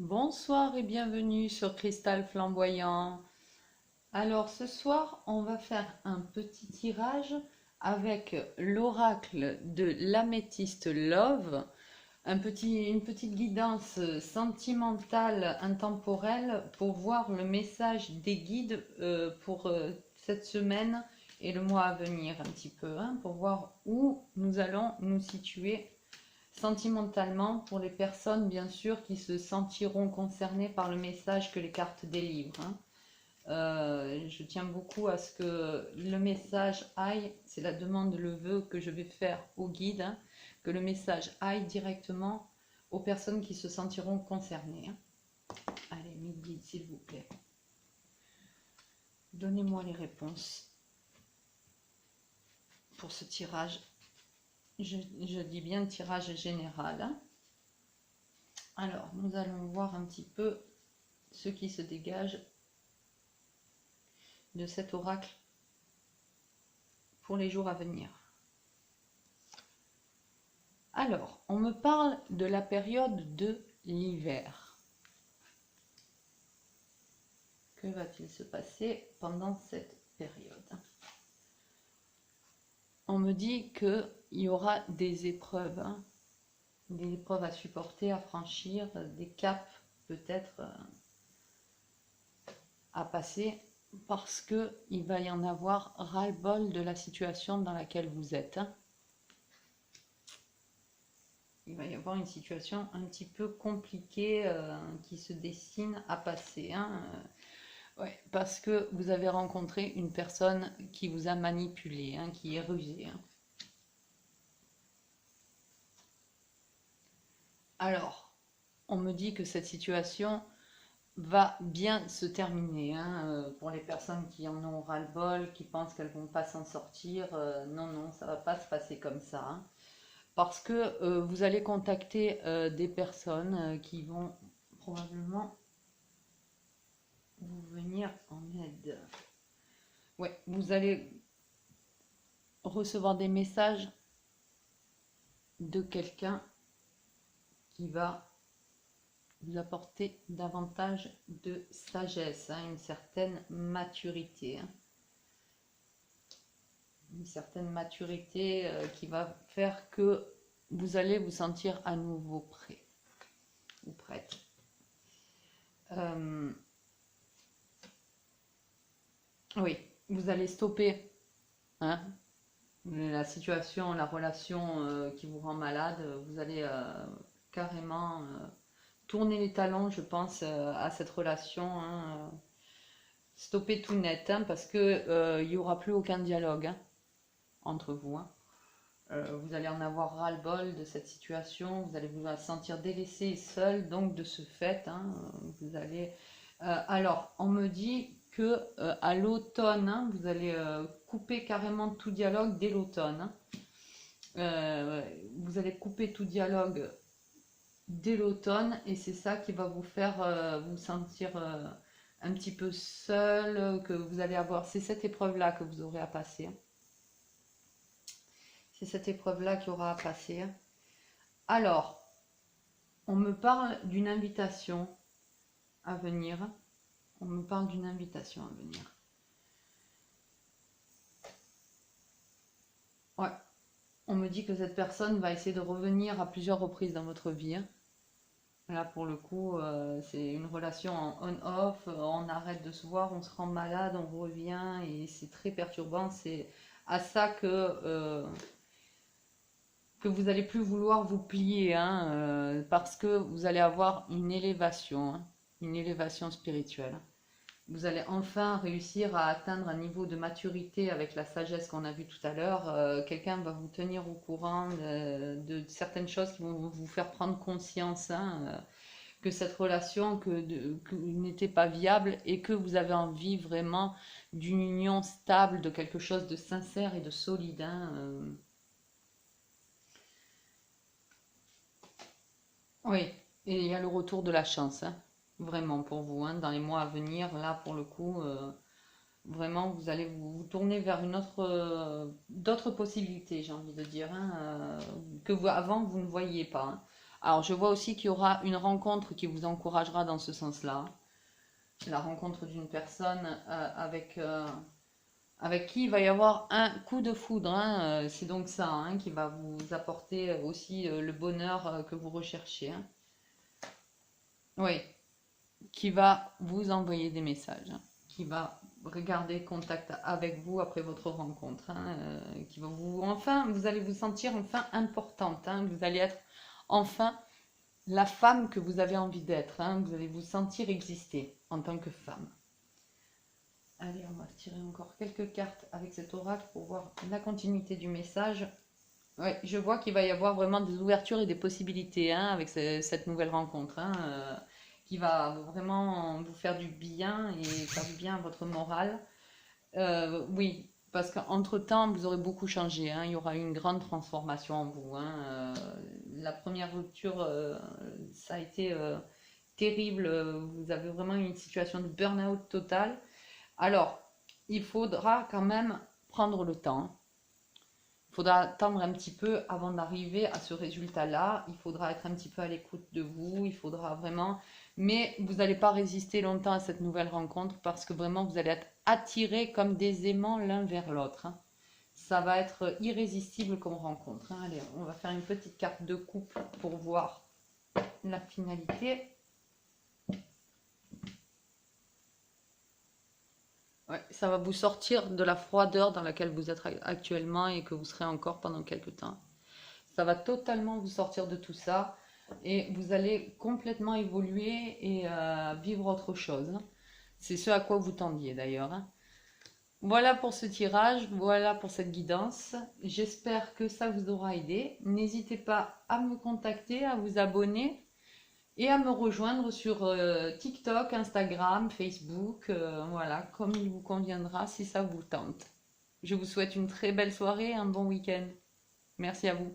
Bonsoir et bienvenue sur Cristal Flamboyant. Alors ce soir, on va faire un petit tirage avec l'oracle de l'améthyste Love, une petite guidance sentimentale intemporelle pour voir le message des guides pour cette semaine et le mois à venir un petit peu, hein, pour voir où nous allons nous situer sentimentalement pour les personnes bien sûr qui se sentiront concernées par le message que les cartes délivrent, hein. Je tiens beaucoup à ce que le message aille, c'est la demande, le vœu que je vais faire au guide, hein, que le message aille directement aux personnes qui se sentiront concernées, hein. Allez, mes guides, s'il vous plaît, donnez-moi les réponses pour ce tirage. Je dis bien tirage général, hein. Alors, nous allons voir un petit peu ce qui se dégage de cet oracle pour les jours à venir. Alors, on me parle de la période de l'hiver. Que va-t-il se passer pendant cette période? On me dit qu'il y aura des épreuves, hein, des épreuves à supporter, à franchir, des caps peut-être à passer, parce qu'il va y en avoir ras-le-bol de la situation dans laquelle vous êtes, hein. Il va y avoir une situation un petit peu compliquée qui se dessine à passer, hein. Ouais, parce que vous avez rencontré une personne qui vous a manipulé, hein, qui est rusée, hein. Alors, on me dit que cette situation va bien se terminer, hein, pour les personnes qui en ont ras-le-bol, qui pensent qu'elles vont pas s'en sortir. Non, non, ça va pas se passer comme ça, hein. Parce que vous allez contacter des personnes qui vont probablement vous venir en aide. Ouais, vous allez recevoir des messages de quelqu'un qui va vous apporter davantage de sagesse, hein, une certaine maturité, hein. Une certaine maturité qui va faire que vous allez vous sentir à nouveau prêt ou prête. Oui, vous allez stopper, hein, la situation, la relation qui vous rend malade. Vous allez carrément tourner les talons, je pense, à cette relation, hein, stopper tout net, hein, parce que il n'y aura plus aucun dialogue, hein, entre vous, hein. Vous allez en avoir ras-le-bol de cette situation, vous allez vous sentir délaissé et seul, donc de ce fait, hein, vous allez... alors, on me dit que à l'automne, hein, vous allez couper carrément tout dialogue dès l'automne, hein. Vous allez couper tout dialogue dès l'automne et c'est ça qui va vous faire vous sentir un petit peu seul, que vous allez avoir... C'est cette épreuve-là que vous aurez à passer, hein. C'est cette épreuve-là qu'il y aura à passer, hein. Alors, on me parle d'une invitation à venir. On me parle d'une invitation à venir. Ouais. On me dit que cette personne va essayer de revenir à plusieurs reprises dans votre vie, hein. Là, pour le coup, c'est une relation en on-off. On arrête de se voir, on se rend malade, on revient et c'est très perturbant. C'est à ça que vous allez plus vouloir vous plier, hein, parce que vous allez avoir hein, une élévation spirituelle. Vous allez enfin réussir à atteindre un niveau de maturité avec la sagesse qu'on a vue tout à l'heure. Quelqu'un va vous tenir au courant de certaines choses qui vont vous faire prendre conscience, hein, que cette relation que n'était pas viable et que vous avez envie vraiment d'une union stable, de quelque chose de sincère et de solide, hein. Oui, et il y a le retour de la chance, hein, vraiment pour vous, hein, dans les mois à venir. Là, pour le coup, vraiment, vous allez vous tourner vers d'autres possibilités, j'ai envie de dire, hein, que vous, avant, vous ne voyiez pas, hein. Alors, je vois aussi qu'il y aura une rencontre qui vous encouragera dans ce sens-là. La rencontre d'une personne avec qui il va y avoir un coup de foudre, hein. C'est donc ça, hein, qui va vous apporter aussi le bonheur que vous recherchez, hein. Oui, qui va vous envoyer des messages, hein, qui va regarder contact avec vous après votre rencontre, hein, qui va vous, enfin, vous allez vous sentir enfin importante, hein, vous allez être enfin la femme que vous avez envie d'être, hein, vous allez vous sentir exister en tant que femme. Allez, on va tirer encore quelques cartes avec cet oracle pour voir la continuité du message. Ouais, je vois qu'il va y avoir vraiment des ouvertures et des possibilités, hein, avec cette nouvelle rencontre, hein, qui va vraiment vous faire du bien et faire du bien à votre morale. Oui, parce qu'entre-temps, vous aurez beaucoup changé, hein, il y aura eu une grande transformation en vous, hein. La première rupture, ça a été terrible. Vous avez vraiment eu une situation de burn-out total. Alors, il faudra quand même prendre le temps. Il faudra attendre un petit peu avant d'arriver à ce résultat-là. Il faudra être un petit peu à l'écoute de vous. Il faudra vraiment... Mais vous n'allez pas résister longtemps à cette nouvelle rencontre parce que vraiment, vous allez être attirés comme des aimants l'un vers l'autre, hein. Ça va être irrésistible comme rencontre, hein. Allez, on va faire une petite carte de couple pour voir la finalité. Ouais, ça va vous sortir de la froideur dans laquelle vous êtes actuellement et que vous serez encore pendant quelques temps. Ça va totalement vous sortir de tout ça et vous allez complètement évoluer et vivre autre chose, hein. C'est ce à quoi vous tendiez d'ailleurs, hein. Voilà pour ce tirage, voilà pour cette guidance. J'espère que ça vous aura aidé. N'hésitez pas à me contacter, à vous abonner et à me rejoindre sur TikTok, Instagram, Facebook, voilà, comme il vous conviendra si ça vous tente. Je vous souhaite une très belle soirée et un bon week-end. Merci à vous.